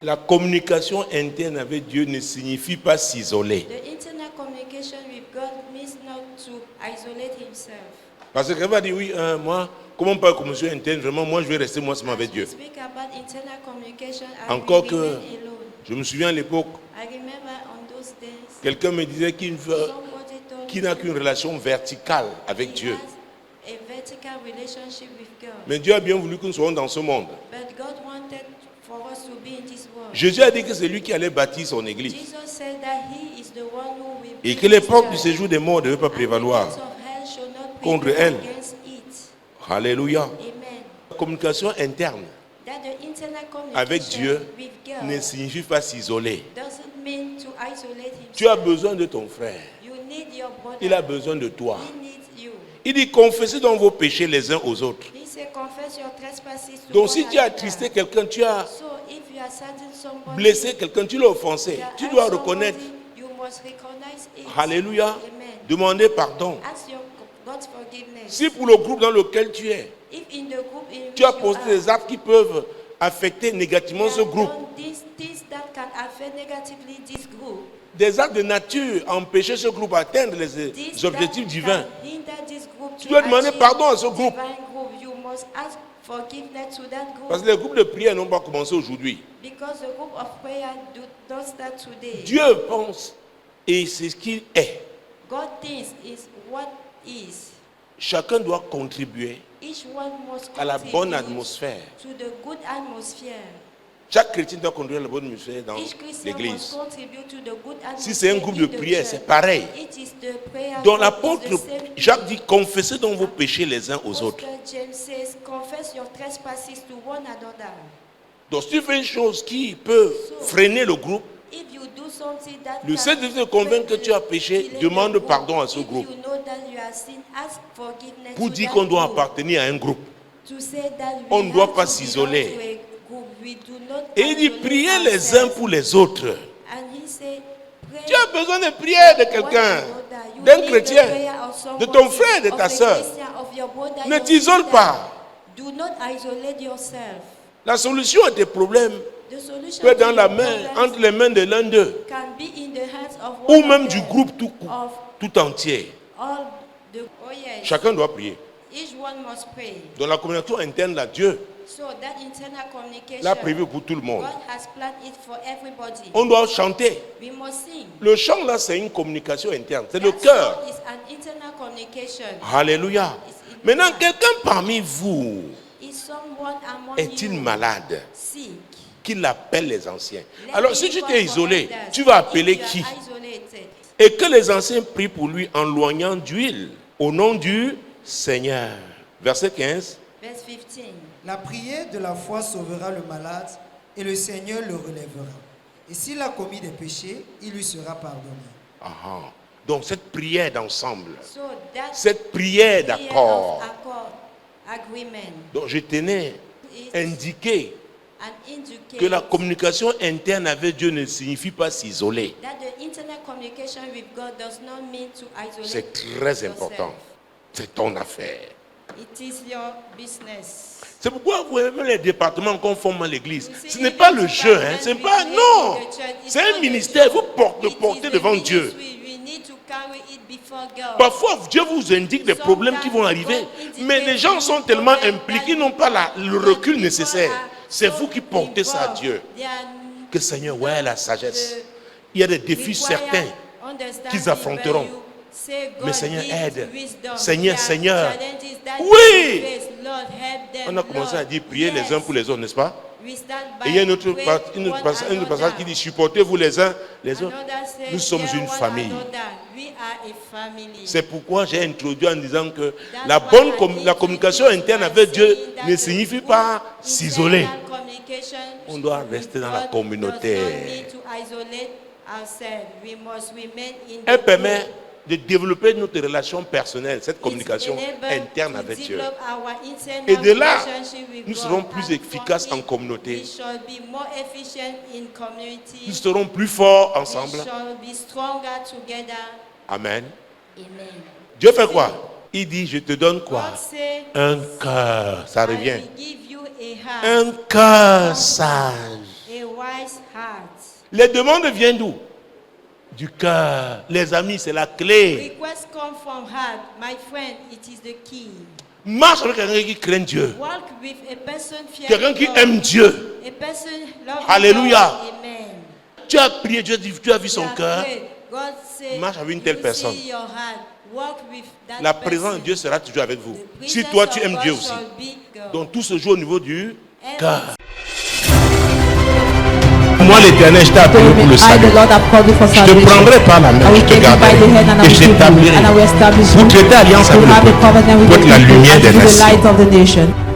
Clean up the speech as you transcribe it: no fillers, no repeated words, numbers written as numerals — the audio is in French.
La communication interne avec Dieu ne signifie pas s'isoler. The internal communication with God means not to isolate himself. Parce que quelqu'un va dire, oui, moi, comment parler de communication interne, vraiment, moi, je vais rester moi seulement avec Dieu. Speak about internal communication, I Encore will que, remain alone. je me souviens à l'époque, I remember on those days, quelqu'un me disait qu'il n'a qu'une relation verticale avec Dieu. a vertical relationship with God. Mais Dieu a bien voulu que nous soyons dans ce monde. But God wanted for us to be in this world. Jésus a dit que c'est lui qui allait bâtir son église. Jesus said that he is the one who will Et build que his l'époque du church. séjour des morts ne devait pas And the prévaloir gates of hell shall not contre prevail elle. against it. Alléluia. Amen. La communication interne That the internal avec communication Dieu with God ne signifie pas s'isoler. doesn't mean to isolate himself. Tu as besoin de ton frère. You need your brother. Il a besoin de toi. He needs you. Il dit confessez donc vos péchés les uns aux autres. He said confess your trespasses to Donc one si tu as another. attristé quelqu'un, tu as So if you are saddened somebody, blessé quelqu'un, tu l'as offensé, you are tu dois hurt reconnaître. somebody, you must recognize it. Alléluia. Amen. Demander pardon. Ask your God's forgiveness. Si pour le groupe dans lequel tu es, If in the group in tu as which you posé are, des actes qui peuvent affecter négativement you ce have groupe, done these things that can affect negatively this group, des actes de nature à empêcher ce groupe d'atteindre les this objectifs that divins, can hinder this group tu to dois demander achieve pardon à ce groupe. divine group, you must ask forgiveness to that group. Parce que les groupes de prière n'ont pas commencé aujourd'hui. Because the group of prayer don't start today. Dieu pense et c'est ce qu'il est. God thinks is what is. Chacun doit contribuer Each one must à la bonne contribute atmosphère. to the good atmosphere. Chaque chrétien doit contribuer à la bonne atmosphère dans Each Christian must l'église. contribute to the good atmosphere. Si c'est un groupe de in the prière, church. c'est pareil. It is the prayer Donc group, l'apôtre it's the same Jacques thing. dit confessez donc vos péchés les uns aux autres. Apostle James says, confess your trespasses to one another. Donc si tu fais une chose qui peut freiner le groupe, If you do something that le can seul de te convaincre que tu as péché, delay the demande group, pardon à ce if groupe. you know that you have sinned, ask forgiveness Pour to dire that qu'on doit group. appartenir à un groupe. To say that we On ne doit have pas to s'isoler. belong to a group. We do not Et il dit isolate priez les uns ourselves. pour les autres. And he said, pray Tu as besoin de prière de quelqu'un, d'un chrétien, de ton frère, de ta soeur. Ne t'isole pas. Do not isolate yourself. La solution à tes problèmes The solution peut être dans to la your main, problems entre les mains de l'un d'eux, can be in the hands of ou one même of du them, groupe of tout entier. all the oh yes. Chacun doit prier. Each one must pray. Dans la communication interne, là, Dieu So that internal communication, l'a prévu pour tout le monde. God has planned it for everybody. On doit chanter. We must sing. Le chant, là, c'est une communication interne. C'est le That cœur. song is an internal communication. Alléluia. Maintenant, quelqu'un parmi vous Is someone among est-il you malade? sick? Qu'il appelle les anciens. Let Alors, me si tu call t'es for isolé, elders. tu vas If appeler you are qui? isolated, Et que les anciens prient pour lui en loignant d'huile au nom du Seigneur. Verset 15. verse 15. La prière de la foi sauvera le malade et le Seigneur le relèvera. Et s'il a commis des péchés, il lui sera pardonné. Ah, donc cette prière d'ensemble, So that cette prière prayer d'accord, of accord, agreement, donc je tenais à is indiquer an indicate que la communication interne avec Dieu ne signifie pas s'isoler. that the internal communication with God does not mean to isolate C'est très yourself. important. C'est ton affaire. It is your business. C'est pourquoi vous voyez même les départements qu'on forme à l'église. You see, Ce n'est even pas le to jeu, hein. parliament C'est pas we non. create in the church, it's C'est not un the ministère. job. Vous portez It is devant the Dieu. ministry. We need to carry it before God. Parfois, Dieu vous indique des problèmes qui vont arriver, mais les gens sont tellement impliqués, n'ont pas le recul nécessaire. C'est vous qui portez ça à Dieu. Que Seigneur, ouais, la sagesse. Il y a des défis certains qu'ils affronteront. Mais Seigneur, aide. Seigneur, Seigneur. Oui. On a commencé à dire prier les uns pour les autres, n'est-ce pas? Et il y a une autre passage qui dit supportez-vous les uns les autres. Nous sommes une famille. C'est pourquoi j'ai introduit en disant que la communication interne avec Dieu ne signifie pas s'isoler. On doit rester dans la communauté. Elle permet de développer notre relation personnelle, cette communication interne avec Dieu. Et de là, nous serons plus efficaces en communauté. Nous serons plus forts ensemble. Amen. Dieu fait quoi? Il dit, je te donne quoi? Un cœur. Ça revient. Un cœur sage. nice heart. Les demandes viennent d'où? Du cœur. Les amis, c'est la clé. Requests come from heart. My friend, it is the key. Marche avec quelqu'un qui craint Dieu. Walk with a person Quelqu'un fearing qui God. aime Dieu. A person loving Alléluia. God. Amen. Tu as prié, tu as vu son You have cœur. prayed. God say, Marche avec une telle you personne. see your heart. Walk with that La présence de person. Dieu sera toujours avec vous. The Si presence toi tu of aimes God Dieu aussi. shall be God. Donc tout se joue au niveau du Every cœur. Moi l'Éternel, je t'ai appelé pour le I, salut. the Lord, have called you for Je te salvation. prendrai par la main, I je will te take you by garderai the hand and I et will je keep you, t'établirai and I will establish pour you. traiter alliance You avec have le a covenant with pour the être la people lumière and des to be the nations. light of the nation.